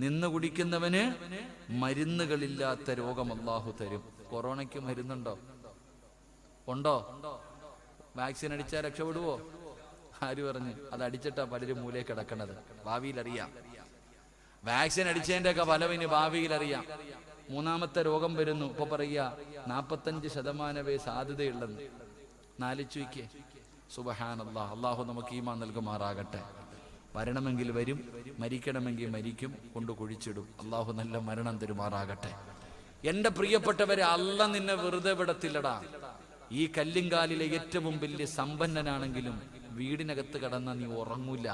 നിന്ന് കുടിക്കുന്നവന് മരുന്നുകളില്ലാത്ത രോഗം അല്ലാഹു തരും. കൊറോണയ്ക്ക് മരുന്നുണ്ടോ? ഉണ്ടോ? വാക്സിൻ അടിച്ചാൽ രക്ഷപ്പെടുവോ? ആര് പറഞ്ഞു? അത് അടിച്ചിട്ടാ പലരും മൂലയെ കിടക്കണത്. ഭാവിയിൽ അറിയാം. വാക്സിൻ അടിച്ചതിന്റെ ഒക്കെ ഫലം ഭാവിയിൽ അറിയാം. മൂന്നാമത്തെ രോഗം വരുന്നു. ഇപ്പൊ പറയുക 45% സാധ്യതയുള്ളെന്ന്. നാലിച്ചുയ്ക്ക്. സുബ്ഹാനല്ലാഹ്. അല്ലാഹു നമുക്ക് ഈമാൻ നൽകുമാറാകട്ടെ. വരണമെങ്കിൽ വരും, മരിക്കണമെങ്കിൽ മരിക്കും, കൊണ്ട് കുഴിച്ചിടും. അല്ലാഹു നല്ല മരണം തരുമാറാകട്ടെ. എന്റെ പ്രിയപ്പെട്ടവരെ, അല്ല നിന്നെ വെറുതെ വിടത്തില്ലടാ. ഈ കല്ലിങ്കാലിലെ ഏറ്റവും വലിയ സമ്പന്നനാണെങ്കിലും വീടിനകത്ത് കടന്ന നീ ഉറങ്ങൂല.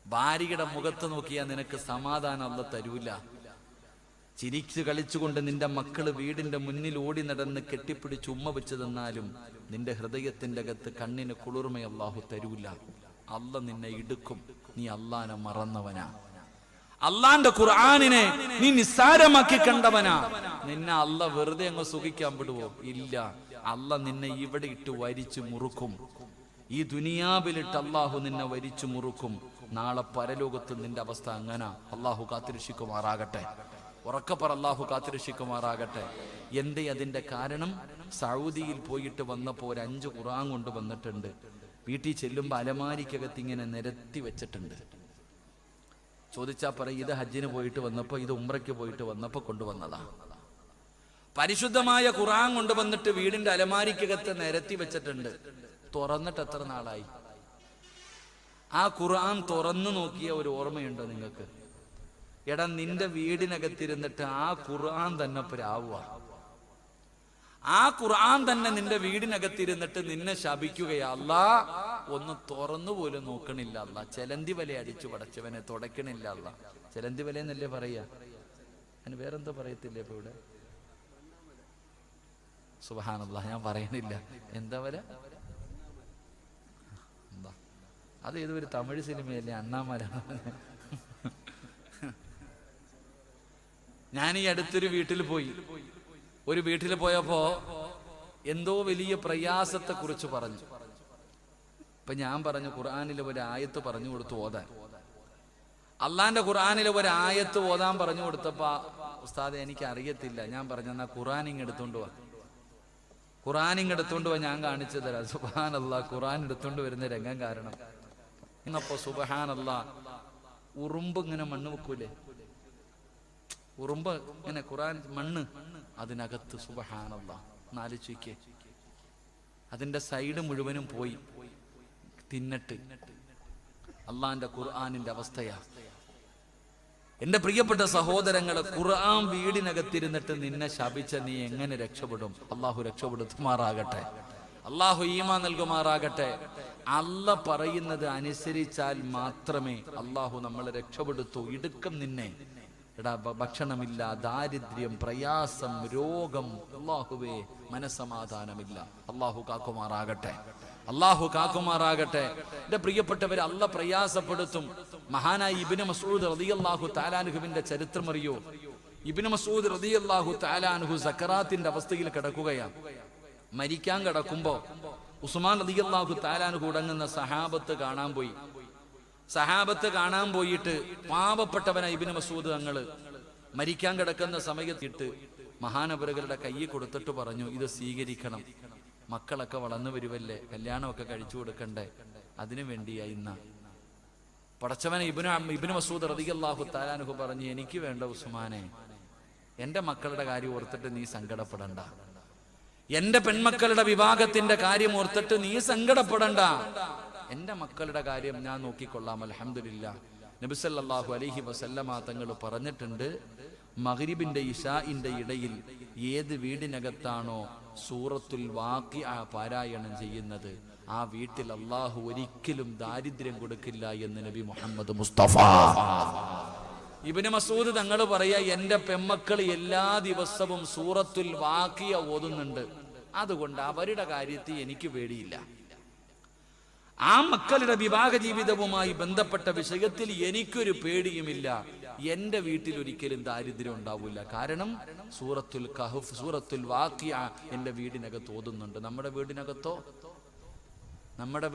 ഭാര്യയുടെ മുഖത്ത് നോക്കിയാൽ നിനക്ക് സമാധാനം അല്ല തരൂല. ചിരിച്ചു കളിച്ചുകൊണ്ട് നിന്റെ മക്കള് വീടിന്റെ മുന്നിൽ ഓടി നടന്ന് കെട്ടിപ്പിടിച്ച് ഉമ്മ വെച്ച് തന്നാലും നിന്റെ ഹൃദയത്തിന്റെ അകത്ത് കണ്ണിന് കുളിർമ അല്ലാഹു തരൂല. അല്ല നിന്നെ ഇടുക്കും. നീ അല്ലാനെ മറന്നവനാ. അല്ലാന്റെ ഖുർആനിനെ നീ നിസ്സാരമാക്കി കണ്ടവനാ. നിന്നെ അല്ല വെറുതെ അങ്ങ് സുഖിക്കാൻ വിടുവോ? ഇല്ല. അല്ല നിന്നെ ഇവിടെ ഇട്ട് വരിച്ചു മുറുക്കും. ഈ ദുനിയാവിലിട്ട് അല്ലാഹു നിന്നെ വരിച്ചു മുറുക്കും. നാളെ പരലോകത്ത് നിന്റെ അവസ്ഥ അങ്ങനെ. അല്ലാഹു കാത്തിരക്ഷിക്കുമാറാകട്ടെ. ഉറക്കപ്പറ, അല്ലാഹു കാത്തിരക്ഷിക്കുമാറാകട്ടെ. എന്തേ അതിന്റെ കാരണം? സൗദിയിൽ പോയിട്ട് വന്നപ്പോൾ 5 ഖുർആൻ കൊണ്ട് വന്നിട്ടുണ്ട്. വീട്ടിൽ ചെല്ലുമ്പോൾ അലമാരിക്കകത്ത് ഇങ്ങനെ നിരത്തി വെച്ചിട്ടുണ്ട്. ചോദിച്ചാ പറയും, ഇത് ഹജ്ജിന് പോയിട്ട് വന്നപ്പോ, ഇത് ഉംറയ്ക്ക് പോയിട്ട് വന്നപ്പോ കൊണ്ടുവന്നതാ. പരിശുദ്ധമായ ഖുർആൻ കൊണ്ടുവന്നിട്ട് വീടിന്റെ അലമാരിക്കകത്ത് നിരത്തി വെച്ചിട്ടുണ്ട്. തുറന്നിട്ട് എത്ര നാളായി? ആ ഖുർആൻ തുറന്നു നോക്കിയ ഒരു ഓർമ്മയുണ്ടോ നിങ്ങൾക്ക്? എടാ, നിന്റെ വീടിനകത്തിരുന്നിട്ട് ആ ഖുർആൻ തന്നെ പ്രാവുക. ആ ഖുർആൻ തന്നെ നിന്റെ വീടിനകത്തിരുന്നിട്ട് നിന്നെ ശപിക്കുകയാ. അല്ലാ ഒന്ന് തുറന്നു പോലും നോക്കണില്ല. അല്ല ചെലന്തി വല അടിച്ചു പടച്ചവനെ തുടക്കണില്ല. അല്ല ചെലന്തി വല എന്നല്ലേ പറയാ? അതിന് വേറെന്തോ പറയത്തില്ലേ ഇപ്പൊ ഇവിടെ? സുബ്ഹാനല്ലാഹ്, ഞാൻ പറയണില്ല. എന്താ വല? എന്താ അത്? ഏതൊരു തമിഴ് സിനിമയല്ലേ, അണ്ണാമല. ഞാൻ ഈ അടുത്തൊരു വീട്ടിൽ പോയി. ഒരു വീട്ടിൽ പോയപ്പോ എന്തോ വലിയ പ്രയാസത്തെ കുറിച്ച് പറഞ്ഞു. ഇപ്പൊ ഞാൻ പറഞ്ഞു, ഖുർആനിലെ ഒരു ആയത്ത് പറഞ്ഞു കൊടുത്തു ഓതാൻ. അള്ളാന്റെ ഖുർആനിലെ ഒരു ആയത്ത് ഓതാൻ പറഞ്ഞു കൊടുത്തപ്പോ, ഉസ്താദെ എനിക്ക് അറിയത്തില്ല. ഞാൻ പറഞ്ഞു, എന്നാ ഖുർആൻ ഇങ്ങെടുത്തോണ്ട് വാ. ഖുർആൻ ഇങ്ങെടുത്തോണ്ട് വാ, ഞാൻ കാണിച്ചു തരാം. സുബ്ഹാനല്ലാഹ്, ഖുർആൻ എടുത്തോണ്ട് വരുന്ന രംഗം കാരണം ഇന്നപ്പോ സുബ്ഹാനല്ലാഹ്, ഉറുമ്പ് ഇങ്ങനെ മണ്ണ് വെക്കൂലേ? ഉറുമ്പ് ഇങ്ങനെ ഖുർആൻ മണ്ണ് അതിനകത്ത്. സുബ്ഹാനല്ലാഹ്, നാലിച്ചുയ്ക്ക് അതിന്റെ സൈഡ് മുഴുവനും പോയി തിന്നിട്ട്. അള്ളാന്റെ ഖുർആനിന്റെ അവസ്ഥയാ. എന്റെ പ്രിയപ്പെട്ട സഹോദരങ്ങളെ, ഖുർആൻ വീടിനകത്തിരുന്നിട്ട് നിന്നെ ശപിച്ച നീ എങ്ങനെ രക്ഷപ്പെടും? അള്ളാഹു രക്ഷപ്പെടുത്തുമാറാകട്ടെ. അള്ളാഹു ഈമാൻ നൽകുമാറാകട്ടെ. അല്ല പറയുന്നത് അനുസരിച്ചാൽ മാത്രമേ അള്ളാഹു നമ്മളെ രക്ഷപ്പെടുത്തൂ. ഇടുക്കം നിന്നെ. എടാ, ഭക്ഷണമില്ല, ദാരിദ്ര്യം, പ്രയാസം, രോഗം, അല്ലാഹുവേ മനസ്സമാധാനമില്ല. അല്ലാഹു കാക്കുമാറാകട്ടെ. അല്ലാഹു കാക്കുമാറാകട്ടെ. എന്റെ പ്രിയപ്പെട്ടവരെ, അല്ല പ്രയാസപ്പെടുത്തും. മഹാനായ ഇബ്നു മസ്ഊദ് റളിയല്ലാഹു തആല അൻഹുവിന്റെ ചരിത്രം അറിയോ? ഇബ്നു മസ്ഊദ് റളിയല്ലാഹു തആല അൻഹു സക്കറാത്തിന്റെ അവസ്ഥയിൽ കിടക്കുകയാണ്. മരിക്കാൻ കിടക്കുമ്പോ ഉസ്മാൻ റളിയല്ലാഹു തആല അൻഹു ഉടങ്ങുന്ന സഹാബത്ത് കാണാൻ പോയി. സഹാബത്ത് കാണാൻ പോയിട്ട് പാവപ്പെട്ടവനായ ഇബ്നു മസ്ഊദ് തങ്ങള് മരിക്കാൻ കിടക്കുന്ന സമയത്തിട്ട് മഹാനവറുകളുടെ കയ്യിൽ കൊടുത്തിട്ട് പറഞ്ഞു, ഇത് സ്വീകരിക്കണം. മക്കളൊക്കെ വളർന്നു വരുവല്ലേ, കല്യാണമൊക്കെ കഴിച്ചു കൊടുക്കണ്ടേ, അതിനു വേണ്ടിയാ ഇന്ന. പടച്ചവനെ ഇബ്നു മസ്ഊദ് റളിയല്ലാഹു തആല അൻഹു പറഞ്ഞു, എനിക്ക് വേണ്ട ഉസ്മാനെ, എന്റെ മക്കളുടെ കാര്യം ഓർത്തിട്ട് നീ സങ്കടപ്പെടണ്ട. എന്റെ പെൺമക്കളുടെ വിവാഹത്തിന്റെ കാര്യം ഓർത്തിട്ട് നീ സങ്കടപ്പെടണ്ട. എന്റെ മക്കളുടെ കാര്യം ഞാൻ നോക്കിക്കൊള്ളാം. അൽഹംദുലില്ലാഹ്. നബി സല്ലല്ലാഹു അലൈഹി വസല്ലമ തങ്ങൾ പറഞ്ഞിട്ടുണ്ട്, മഗ്രിബിന്റെ ഇശാഇന്റെ ഇടയിൽ ഏത് വീടിനകത്താണോ സൂറത്തുൽ വാഖിഅ പാരായണം ചെയ്യുന്നത്, ആ വീട്ടിൽ അല്ലാഹു ഒരിക്കലും ദാരിദ്ര്യം കൊടുക്കില്ല എന്ന് നബി മുഹമ്മദ് മുസ്തഫ. ഇബ്നു മസ്ഊദ് തങ്ങൾ പറയാ, എന്റെ പെമ്മക്കൾ എല്ലാ ദിവസവും സൂറത്തുൽ വാഖിഅ ഓതുന്നുണ്ട്. അതുകൊണ്ട് അവരുടെ കാര്യത്തിൽ എനിക്ക് പേടിയില്ല. ആ മക്കളുടെ വിവാഹ ജീവിതവുമായി ബന്ധപ്പെട്ട വിഷയത്തിൽ എനിക്കൊരു പേടിയുമില്ല. എന്റെ വീട്ടിൽ ഒരിക്കലും ദാരിദ്ര്യം ഉണ്ടാവില്ല. കാരണം സൂറത്തുൽ കഹ്ഫ്, സൂറത്തുൽ വാഖിഅ എന്റെ വീടിനകത്ത് ഓതുന്നുണ്ട്. നമ്മുടെ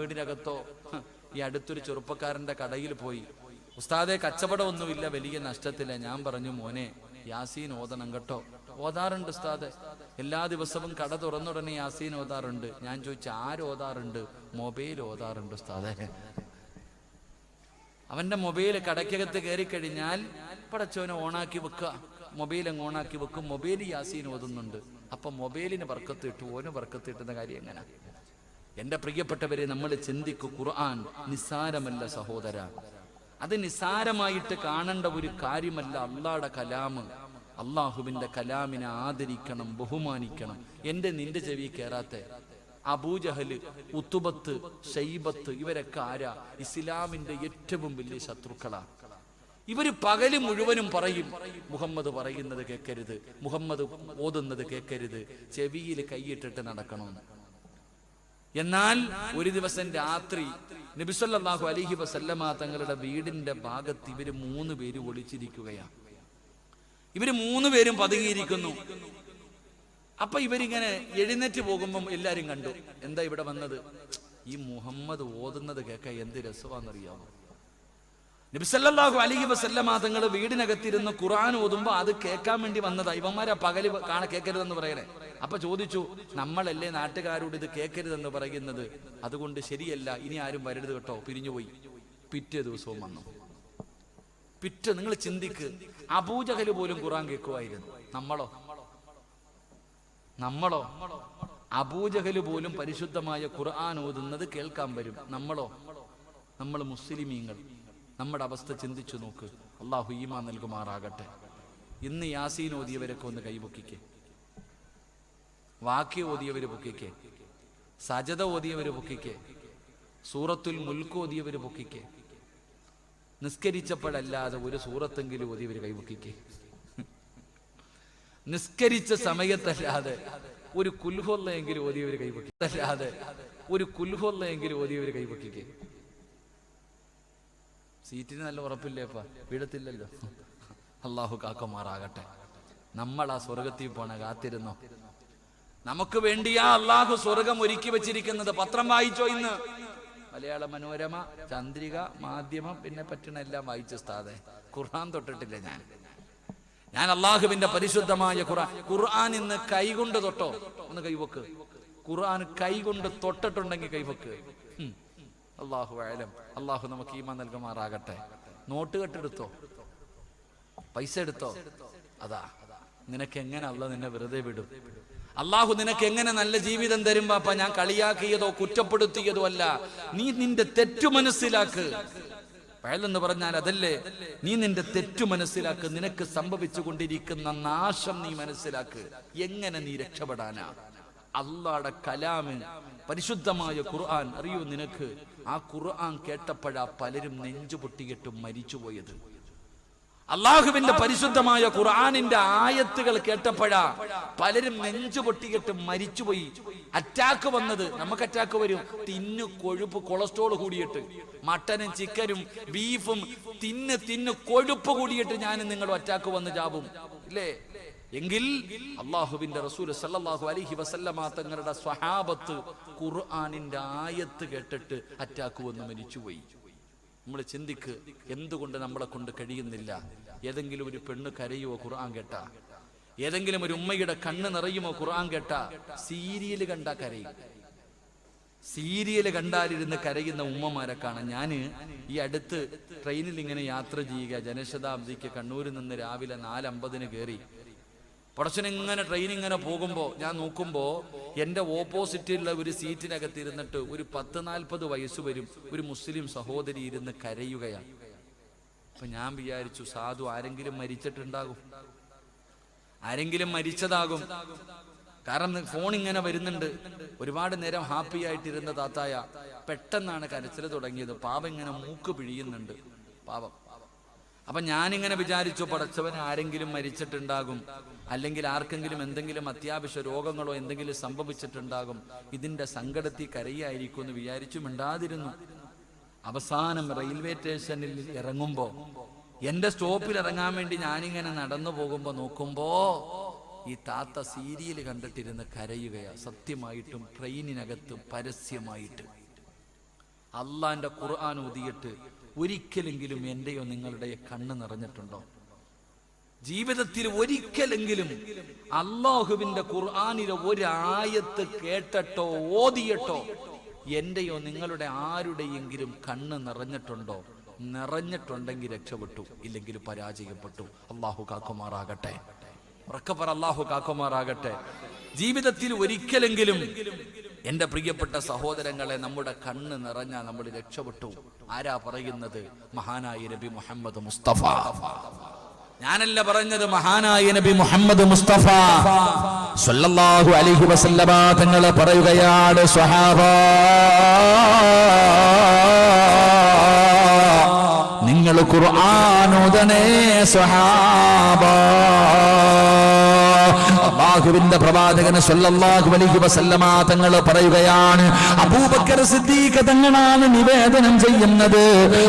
വീടിനകത്തോ ഈ അടുത്തൊരു ചെറുപ്പക്കാരന്റെ കടയിൽ പോയി ഉസ്താദെ കച്ചവടമൊന്നുമില്ല, വലിയ നഷ്ടത്തില്ല. ഞാൻ പറഞ്ഞു മോനെ യാസീൻ ഓതണം കേട്ടോ. ഓതാറുണ്ട് ഉസ്താദെ, എല്ലാ ദിവസവും കട തുറന്നുടനെ യാസീൻ ഓതാറുണ്ട്. ഞാൻ ചോദിച്ചു ആര് ഓതാറുണ്ട്? മൊബൈൽ ഓതാറുണ്ട് ഉസ്താദെ. അവന്റെ മൊബൈൽ കടയ്ക്കകത്ത് കയറി കഴിഞ്ഞാൽ പടച്ചോനെ ഓണാക്കി വെക്കുക, മൊബൈൽ അങ്ങ് ഓണാക്കി വെക്കും, മൊബൈൽ യാസീൻ ഓതുന്നുണ്ട്. അപ്പൊ മൊബൈലിന് ബർക്കത്ത് ഇട്ടു, ഓന് ബർക്കത്ത് കിട്ടുന്ന കാര്യം എങ്ങനെ? എന്റെ പ്രിയപ്പെട്ടവരെ, നമ്മൾ ചിന്തിക്കൂ, ഖുർആൻ നിസ്സാരമല്ല സഹോദര. അത് നിസ്സാരമായിട്ട് കാണേണ്ട ഒരു കാര്യമല്ല. അള്ളാഹുടെ കലാമ്, അള്ളാഹുവിന്റെ കലാമിനെ ആദരിക്കണം, ബഹുമാനിക്കണം. നിന്റെ ചെവി കയറാത്ത അബൂജഹല്, ഉത്തുബത്ത്, ഷൈബത്ത് ഇവരൊക്കെ ആരാ? ഇസ്ലാമിന്റെ ഏറ്റവും വലിയ ശത്രുക്കളാ. ഇവര് പകല് മുഴുവനും പറയും മുഹമ്മദ് പറയുന്നത് കേൾക്കരുത്, മുഹമ്മദ് ഓതുന്നത് കേൾക്കരുത്, ചെവിയിൽ കൈയിട്ടിട്ട് നടക്കണമെന്ന്. എന്നാൽ ഒരു ദിവസം രാത്രി നബി സല്ലല്ലാഹു അലൈഹി വസല്ലമ തങ്ങളുടെ വീടിന്റെ ഭാഗത്ത് ഇവര് 3 പേര് ഒളിച്ചിരിക്കുകയാണ്. ഇവര് 3 പേരും പതുങ്ങിയിരിക്കുന്നു. അപ്പൊ ഇവരിങ്ങനെ എഴുന്നേറ്റ് പോകുമ്പം എല്ലാരും കണ്ടു. എന്താ ഇവിടെ വന്നത്? ഈ മുഹമ്മദ് ഓതുന്നത് കേൾക്കാൻ എന്ത് രസമാണെന്നറിയാമോ? നബി സല്ലല്ലാഹു അലൈഹി വസല്ലമ തങ്ങൾ വീടിനകത്തിരുന്ന് ഖുർആൻ ഓതുമ്പോ അത് കേൾക്കാൻ വേണ്ടി വന്നതാ. ഇവന്മാരാ പകല് കേൾക്കരുതെന്ന് പറയണേ. അപ്പൊ ചോദിച്ചു, നമ്മളല്ലേ നാട്ടുകാരോട് ഇത് കേൾക്കരുതെന്ന് പറയുന്നത്? അതുകൊണ്ട് ശരിയല്ല, ഇനി ആരും വരരുത് കേട്ടോ. പിരിഞ്ഞുപോയി. പിറ്റേ ദിവസവും വന്നു. നിങ്ങൾ ചിന്തിക്ക്, അബൂജഹല് പോലും ഖുർആൻ കേൾക്കുമായിരുന്നു. നമ്മളോ അബൂജഹല് പോലും പരിശുദ്ധമായ ഖുർആൻ ഓതുന്നത് കേൾക്കാൻ വരും. നമ്മൾ മുസ്ലിമീങ്ങൾ, നമ്മുടെ അവസ്ഥ ചിന്തിച്ചു നോക്ക്. അള്ളാഹു ഈമാൻ നൽകുമാറാകട്ടെ. ഇന്ന് യാസീൻ ഓതിയവരൊക്കെ ഒന്ന് കൈപൊക്കിക്കേ, വാക്യ ഓതിയവര് പൊക്കിക്കേ, സജദ ഓതിയവര് പൊക്കിക്കേ, സൂറത്തുൽ മുൽക്ക് ഓതിയവര് പൊക്കിക്കേ. നിസ്കരിച്ചപ്പോഴല്ലാതെ ഒരു സൂറത്തെങ്കിലും ഓതിയവര് കൈപൊക്കിക്കേ. നിസ്കരിച്ച സമയത്തല്ലാതെ ഒരു കുൽഹുല്ലയെങ്കിലും ഓതിയവര് കൈപൊക്കി, അല്ലാതെ ഒരു കുൽഹുല്ലയെങ്കിലും ഓതിയവര് കൈപൊക്കിക്കേ. സീറ്റിന് നല്ല ഉറപ്പില്ലേപ്പാ, വീഴത്തില്ലല്ലോ. അള്ളാഹു കാക്കമാറാകട്ടെ. നമ്മൾ ആ സ്വർഗത്തിൽ പോണ കാത്തിരുന്നോ? നമുക്ക് വേണ്ടിയാ അള്ളാഹു സ്വർഗം ഒരുക്കി വെച്ചിരിക്കുന്നത്. പത്രം വായിച്ചോ? ഇന്ന് മലയാള മനോരമ, ചന്ദ്രിക, മാധ്യമം, പിന്നെ പറ്റണ എല്ലാം വായിച്ച ഉസ്താദേ. ഖുർആൻ തൊട്ടിട്ടില്ല ഞാൻ അള്ളാഹുവിന്റെ പരിശുദ്ധമായ ഖുർആൻ ഇന്ന് കൈകൊണ്ട് തൊട്ടോ? ഒന്ന് കൈവക്ക്. ഖുർആൻ കൈകൊണ്ട് തൊട്ടിട്ടുണ്ടെങ്കിൽ കൈവക്ക്. അള്ളാഹു അഅലം. അള്ളാഹു നമുക്ക് ഈമാൻ നൽകുമാറാകട്ടെ. നോട്ട് കെട്ടെടുത്തോ? പൈസ എടുത്തോ? അതാ നിനക്ക് എങ്ങനെ അള്ളാഹ് നിന്നെ വെറുതെ വിടും? അള്ളാഹു നിനക്ക് എങ്ങനെ നല്ല ജീവിതം തരും? പാപ്പ, ഞാൻ കളിയാക്കിയതോ കുറ്റപ്പെടുത്തിയതോ അല്ല. നീ നിന്റെ തെറ്റു മനസ്സിലാക്ക്. വയലെന്ന് പറഞ്ഞാൽ അതല്ലേ. നീ നിന്റെ തെറ്റു മനസ്സിലാക്ക്. നിനക്ക് സംഭവിച്ചു കൊണ്ടിരിക്കുന്ന നാശം നീ മനസ്സിലാക്ക്. എങ്ങനെ നീ രക്ഷപ്പെടാനാ? അള്ളാഹുടെ കലാമ്, പരിശുദ്ധമായ ഖുർആൻ അറിയൂ നിനക്ക്? ആ ഖുർആൻ കേട്ടപ്പോഴാ പലരും നെഞ്ചു പൊട്ടിയിട്ട് മരിച്ചുപോയത്. അള്ളാഹുവിന്റെ പരിശുദ്ധമായ ഖുർആനിന്റെ ആയത്തുകൾ കേട്ടപ്പോഴാ പലരും നെഞ്ചു പൊട്ടിയിട്ട് മരിച്ചുപോയി. അറ്റാക്ക് വന്നത്. നമുക്ക് അറ്റാക്ക് വരും തിന്നു കൊഴുപ്പ്, കൊളസ്ട്രോൾ കൂടിയിട്ട്. മട്ടനും ചിക്കനും ബീഫും തിന്ന് കൊഴുപ്പ് കൂടിയിട്ട് ഞാനും നിങ്ങളും അറ്റാക്ക് വന്ന് ചാവും ഇല്ലേ? എങ്കിൽ അള്ളാഹുവിന്റെ റസൂൽ സല്ലല്ലാഹു അലൈഹി വസല്ലമ തങ്ങളുടെ സ്വഹാബത്ത് ഖുർആനിന്റെ ആയത്ത് കേട്ടിട്ട് അറ്റാക്ക് വന്ന് മരിച്ചുപോയി. നമ്മൾ ചിന്തിക്ക്, എന്തുകൊണ്ട് നമ്മളെ കൊണ്ട് കഴിയുന്നില്ല? ഏതെങ്കിലും ഒരു പെണ്ണ് കരയുമോ ഖുർആൻ കേട്ടാ? ഏതെങ്കിലും ഒരു ഉമ്മയുടെ കണ്ണ് നിറയുമോ ഖുർആൻ കേട്ടാ? സീരിയല് കണ്ടാ കരയും. സീരിയല് കണ്ടാലിരുന്ന് കരയുന്ന ഉമ്മമാരെ കാണാം. ഞാൻ ഈ അടുത്ത് ട്രെയിനിൽ ഇങ്ങനെ യാത്ര ചെയ്യുക, ജനശതാബ്ദിക്ക് കണ്ണൂരിൽ നിന്ന് രാവിലെ 4:50 കയറി. പടച്ചനിങ്ങനെ ട്രെയിൻ ഇങ്ങനെ പോകുമ്പോൾ ഞാൻ നോക്കുമ്പോൾ എൻ്റെ ഓപ്പോസിറ്റുള്ള ഒരു സീറ്റിനകത്ത് ഇരുന്നിട്ട് ഒരു 10-40 വയസ്സ് വരും ഒരു മുസ്ലിം സഹോദരി ഇരുന്ന് കരയുകയാണ്. അപ്പൊ ഞാൻ വിചാരിച്ചു, സാധു ആരെങ്കിലും മരിച്ചിട്ടുണ്ടാകും, ആരെങ്കിലും മരിച്ചതാകും. കാരണം ഫോൺ ഇങ്ങനെ വരുന്നുണ്ട്. ഒരുപാട് നേരം ഹാപ്പി ആയിട്ടിരുന്ന താത്തായ പെട്ടെന്നാണ് കരച്ചിൽ തുടങ്ങിയത്. പാവം ഇങ്ങനെ മൂക്ക് പിഴിയുന്നുണ്ട്, പാവം. അപ്പൊ ഞാനിങ്ങനെ വിചാരിച്ചു, പടച്ചവൻ ആരെങ്കിലും മരിച്ചിട്ടുണ്ടാകും, അല്ലെങ്കിൽ ആർക്കെങ്കിലും എന്തെങ്കിലും അത്യാവശ്യ രോഗങ്ങളോ എന്തെങ്കിലും സംഭവിച്ചിട്ടുണ്ടാകും, ഇതിന്റെ സങ്കടത്തിൽ കരയായിരിക്കും എന്ന് വിചാരിച്ചു മിണ്ടാതിരുന്നു. അവസാനം റെയിൽവേ സ്റ്റേഷനിൽ ഇറങ്ങുമ്പോ, എന്റെ സ്റ്റോപ്പിൽ ഇറങ്ങാൻ വേണ്ടി ഞാനിങ്ങനെ നടന്നു പോകുമ്പോ നോക്കുമ്പോ ഈ താത്ത സീരിയൽ കണ്ടിട്ടിരുന്ന് കരയുകയാ. സത്യമായിട്ടും ട്രെയിനിനകത്ത് പരസ്യമായിട്ട് അള്ളാന്റെ ഖുർആൻ ഓതിയിട്ട് ഒരിക്കലെങ്കിലും എൻ്റെയോ നിങ്ങളുടെ കണ്ണ് നിറഞ്ഞിട്ടുണ്ടോ? ജീവിതത്തിൽ ഒരിക്കലെങ്കിലും അള്ളാഹുവിന്റെ ഖുർആനിലെ ഒരായത്ത് കേട്ടിട്ടോ ഓതിയിട്ടോ എന്റെയോ നിങ്ങളുടെ ആരുടെയെങ്കിലും കണ്ണ് നിറഞ്ഞിട്ടുണ്ടോ? നിറഞ്ഞിട്ടുണ്ടെങ്കിൽ രക്ഷപ്പെട്ടു, ഇല്ലെങ്കിൽ പരാജയപ്പെട്ടു. അള്ളാഹു കാക്കുമാറാകട്ടെ. ഉറക്കപ്പറ, അള്ളാഹു കാക്കുമാറാകട്ടെ. ജീവിതത്തിൽ ഒരിക്കലെങ്കിലും എന്റെ പ്രിയപ്പെട്ട സഹോദരങ്ങളെ നമ്മുടെ കണ്ണ് നിറഞ്ഞ നമ്മൾ രക്ഷപ്പെട്ടു. ആരാ പറയുന്നത്? മഹാനായ നബി മുഹമ്മദ് മുസ്തഫ. ഞാനല്ല പറഞ്ഞത്, മഹാനായ നബി മുഹമ്മദ് മുസ്തഫ സല്ലല്ലാഹു അലൈഹി വസല്ലമ തങ്ങൾ പറയുകയാണ്, സ്വഹാബാ, നിങ്ങൾ ഖുർആൻ ഓതണേ സ്വഹാബാ. അല്ലാഹുവിന്റെ പ്രവാചകൻ സല്ലല്ലാഹു അലൈഹി വസല്ലമ തങ്ങൾ പറയുകയാണ്, അബൂബക്കർ സിദ്ദീഖ് തങ്ങളാണ് നിവേദനം ചെയ്യുന്നത്.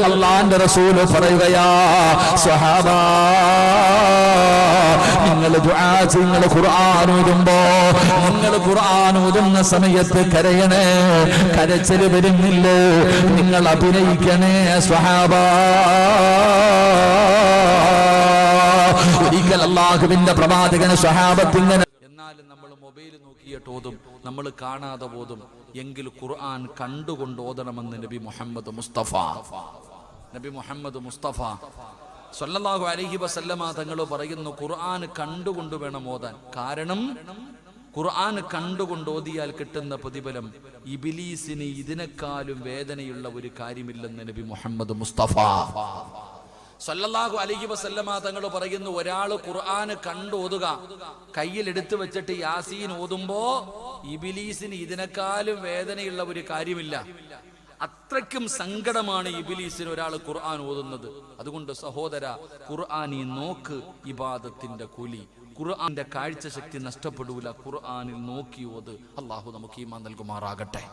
അല്ലാഹുവിന്റെ റസൂൽ പറയുകയാ, സ്വഹാബാ, നിങ്ങൾ ദുആ ചെയ്യുന്ന ഖുർആൻ ഓതുമ്പോ നിങ്ങൾ ഖുർആൻ ഓതുന്ന സമയത്ത് കരയണേ, കരച്ചിൽ വരുന്നില്ലേ, നിങ്ങൾ അഭിനയിക്കണേ സ്വഹാബാ. ഒരിക്കൽ അല്ലാഹുവിന്റെ പ്രവാചകന് സ്വഹാബത്തിങ്ങനെ, എന്നാലും നമ്മൾ മൊബൈൽ നോക്കിയിട്ട് ഓതും, നമ്മൾ കാണാതെ ഓതും, എങ്കിൽ ഖുർആൻ കണ്ടുകൊണ്ട് ഓതണമെന്ന് നബി മുഹമ്മദ് മുസ്തഫ. നബി മുഹമ്മദ് മുസ്തഫ സല്ലല്ലാഹു അലൈഹി വസല്ലമ തങ്ങൾ പറയുന്നു, ഖുർആൻ കണ്ടുകൊണ്ട് വേണം ഓതാൻ. കാരണം ഖുർആൻ കണ്ടുകൊണ്ട് ഓതിയാൽ കിട്ടുന്ന പ്രതിഫലം ഇബ്ലീസിന് ഇതിനേക്കാളും വേദനയുള്ള ഒരു കാര്യമില്ലെന്ന് നബി മുഹമ്മദ് മുസ്തഫ സല്ലല്ലാഹു അലൈഹി വസല്ലമ തങ്ങൾ പറയുന്നു, ഒരാൾ ഖുർആൻ കണ്ടു ഓതുക, കയ്യിൽ എടുത്തു വെച്ചിട്ട് യാസീൻ ഓതുമ്പോ ഇബ്ലീസിന് ഇതിനേക്കാളും വേദനയുള്ള ഒരു കാര്യമില്ല. അത്രയ്ക്കും സങ്കടമാണ് ഇബ്ലീസിന് ഒരാൾ ഖുർആൻ ഓതുന്നത്. അതുകൊണ്ട് സഹോദര, ഖുർആനി നോക്ക് ഇബാദത്തിന്റെ കൂലി. ഖുർആന്റെ കാഴ്ച ശക്തി നഷ്ടപ്പെടൂല, ഖുർആനിൽ നോക്കി ഓത്. അല്ലാഹു നമുക്ക് ഈമാൻ നൽകുമാറാകട്ടെ.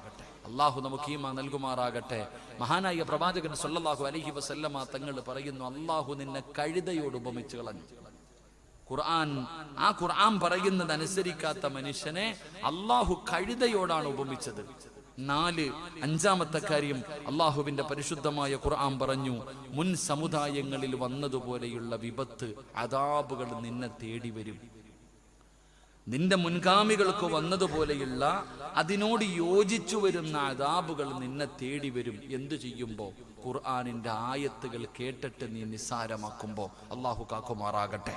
അല്ലാഹു നമുക്ക് ഈമാൻ നൽകുമാറാകട്ടെ. മഹാനായ പ്രവാചകൻ സല്ലല്ലാഹു അലൈഹി വസല്ലമ തങ്ങൾ പറയുന്നു, അല്ലാഹു നിന്നെ കഴുതയോട് ഉപമിച്ച് കളഞ്ഞു. ഖുർആൻ പറയുന്നത് അനുസരിക്കാത്ത മനുഷ്യനെ അല്ലാഹു കഴുതയോടാണ് ഉപമിച്ചത്. അഞ്ചാമത്തെ കാര്യം, അള്ളാഹുവിന്റെ പരിശുദ്ധമായ ഖുർആൻ പറഞ്ഞു, മുൻ സമുദായങ്ങളിൽ വന്നതുപോലെയുള്ള വിപത്ത്, അദാബുകൾ നിന്നെ തേടി വരും. നിന്റെ മുൻഗാമികൾക്ക് വന്നതുപോലെയുള്ള അതിനോട് യോജിച്ചു വരുന്ന അദാബുകൾ നിന്നെ തേടി വരും. എന്തു ചെയ്യുമ്പോ? ഖുർആനിന്റെ ആയത്തുകൾ കേട്ടിട്ട് നീ നിസ്സാരമാക്കുമ്പോ. അള്ളാഹു കാക്കുമാറാകട്ടെ.